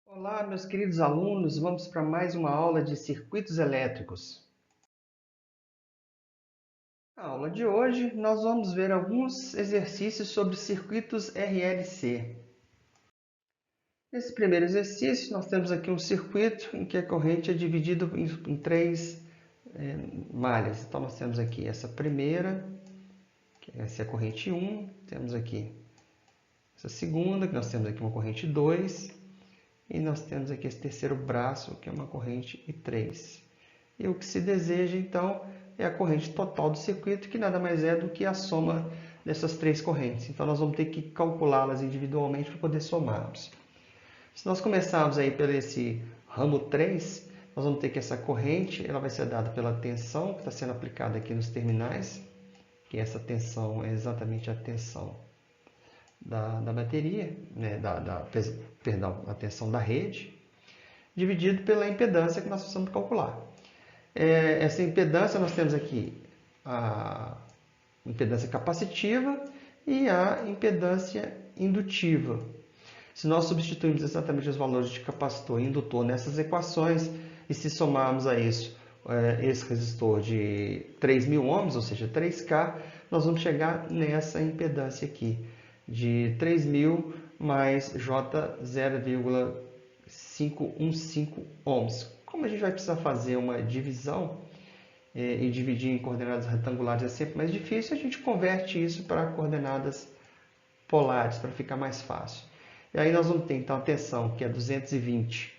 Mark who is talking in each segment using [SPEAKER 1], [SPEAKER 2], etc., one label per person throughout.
[SPEAKER 1] Olá, meus queridos alunos, vamos para mais uma aula de circuitos elétricos. Na aula de hoje, nós vamos ver alguns exercícios sobre circuitos RLC. Nesse primeiro exercício, nós temos aqui um circuito em que a corrente é dividida em três malhas. Então, nós temos aqui essa primeira, que essa é a corrente 1, temos aqui essa segunda, que nós temos aqui uma corrente 2, e nós temos aqui esse terceiro braço, que é uma corrente I3. E o que se deseja, então, é a corrente total do circuito, que nada mais é do que a soma dessas três correntes. Então, nós vamos ter que calculá-las individualmente para poder somarmos. Se nós começarmos aí pelo esse ramo 3, nós vamos ter que essa corrente ela vai ser dada pela tensão que está sendo aplicada aqui nos terminais, que essa tensão é exatamente a tensão da bateria, né, perdão, a tensão da rede, dividido pela impedância que nós precisamos calcular. Essa impedância, nós temos aqui a impedância capacitiva e a impedância indutiva. Se nós substituirmos exatamente os valores de capacitor e indutor nessas equações, e se somarmos a isso esse resistor de 3.000 ohms, ou seja, 3K, nós vamos chegar nessa impedância aqui, de 3.000 mais J 0,515 ohms. Como a gente vai precisar fazer uma divisão e dividir em coordenadas retangulares é sempre mais difícil, a gente converte isso para coordenadas polares, para ficar mais fácil. E aí nós vamos ter então a tensão, que é 220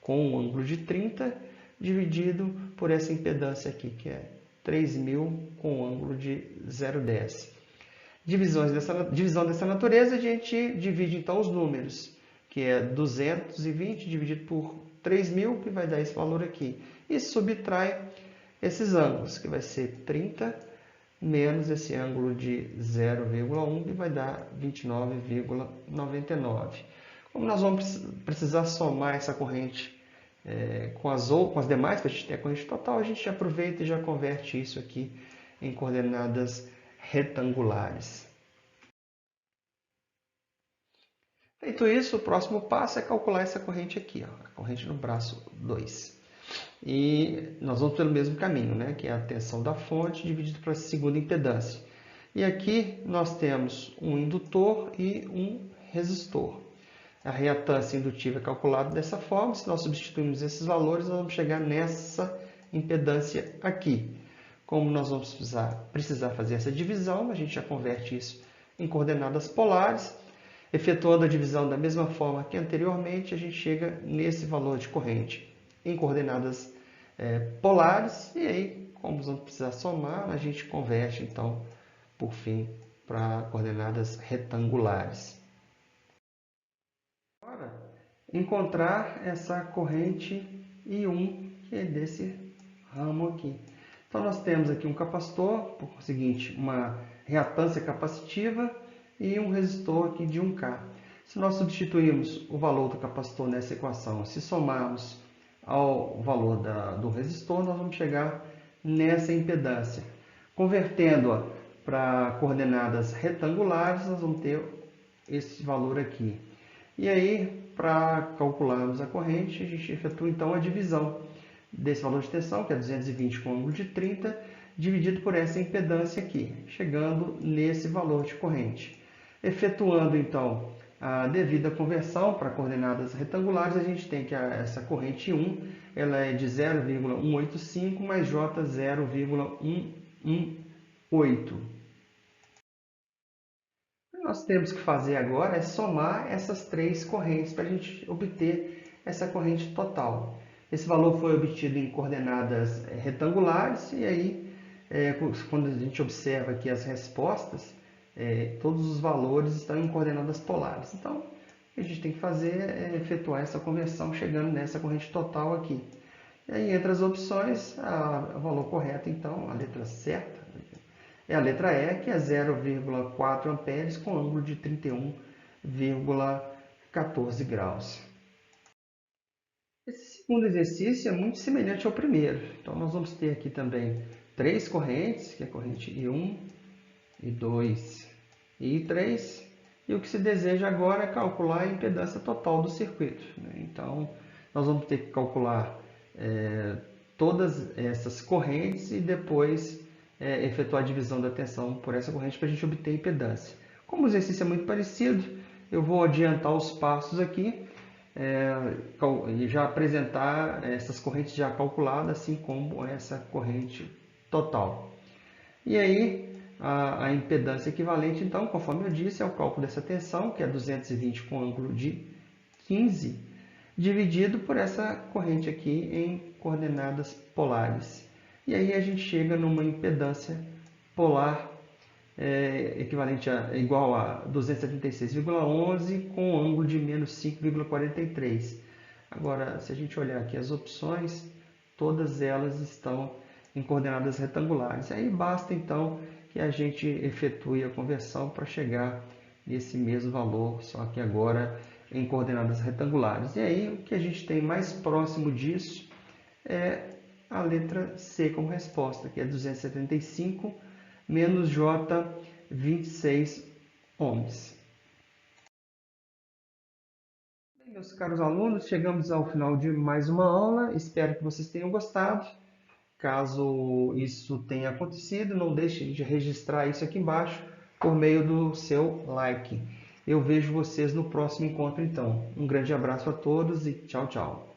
[SPEAKER 1] com um ângulo de 30, dividido por essa impedância aqui, que é 3.000 com um ângulo de 0,10. Divisão dessa natureza, a gente divide então os números, que é 220 dividido por 3.000, que vai dar esse valor aqui. E subtrai esses ângulos, que vai ser 30 menos esse ângulo de 0,1, que vai dar 29,99. Como nós vamos precisar somar essa corrente com as demais, para a gente ter a corrente total, a gente aproveita e já converte isso aqui em coordenadas retangulares. Feito isso, o próximo passo é calcular essa corrente aqui, ó, a corrente no braço 2. E nós vamos pelo mesmo caminho, né, que é a tensão da fonte dividido pela segunda impedância. E aqui nós temos um indutor e um resistor. A reatância indutiva é calculada dessa forma. Se nós substituirmos esses valores, nós vamos chegar nessa impedância aqui. Como nós vamos precisar fazer essa divisão, a gente já converte isso em coordenadas polares. Efetuando a divisão da mesma forma que anteriormente, a gente chega nesse valor de corrente em coordenadas polares. E aí, como vamos precisar somar, a gente converte, então, por fim, para coordenadas retangulares. Agora, encontrar essa corrente I1, que é desse ramo aqui. Então, nós temos aqui um capacitor, por conseguinte, uma reatância capacitiva e um resistor aqui de 1K. Se nós substituirmos o valor do capacitor nessa equação, se somarmos ao valor do resistor, nós vamos chegar nessa impedância. Convertendo-a para coordenadas retangulares, nós vamos ter esse valor aqui. E aí, para calcularmos a corrente, a gente efetua então a divisão desse valor de tensão, que é 220 com ângulo de 30, dividido por essa impedância aqui, chegando nesse valor de corrente. Efetuando então a devida conversão para coordenadas retangulares, a gente tem que essa corrente 1 ela é de 0,185 mais J 0,118. O que nós temos que fazer agora é somar essas três correntes para a gente obter essa corrente total. Esse valor foi obtido em coordenadas retangulares e aí, quando a gente observa aqui as respostas, todos os valores estão em coordenadas polares. Então, o que a gente tem que fazer é efetuar essa conversão chegando nessa corrente total aqui. E aí, entre as opções, o valor correto, então, a letra certa, é a letra E, que é 0,4 amperes com ângulo de 31,14 graus. Esse segundo exercício é muito semelhante ao primeiro. Então, nós vamos ter aqui também três correntes, que é a corrente I1, I2 e I3. e o que se deseja agora é calcular a impedância total do circuito, né? Então, nós vamos ter que calcular todas essas correntes e depois efetuar a divisão da tensão por essa corrente para a gente obter a impedância. Como o exercício é muito parecido, eu vou adiantar os passos aqui e já apresentar essas correntes já calculadas, assim como essa corrente total. E aí, a impedância equivalente, então, conforme eu disse, é o cálculo dessa tensão, que é 220 com ângulo de 15, dividido por essa corrente aqui em coordenadas polares. E aí a gente chega numa impedância polar equivalente igual a 276,11 com ângulo de menos 5,43. Agora, se a gente olhar aqui as opções, todas elas estão em coordenadas retangulares. Aí basta então que a gente efetue a conversão para chegar nesse mesmo valor, só que agora em coordenadas retangulares. E aí o que a gente tem mais próximo disso é a letra C como resposta, que é 275 menos J 26 ohms. Bem, meus caros alunos, chegamos ao final de mais uma aula. Espero que vocês tenham gostado. Caso isso tenha acontecido, não deixe de registrar isso aqui embaixo por meio do seu like. Eu vejo vocês no próximo encontro então. Um grande abraço a todos e tchau, tchau.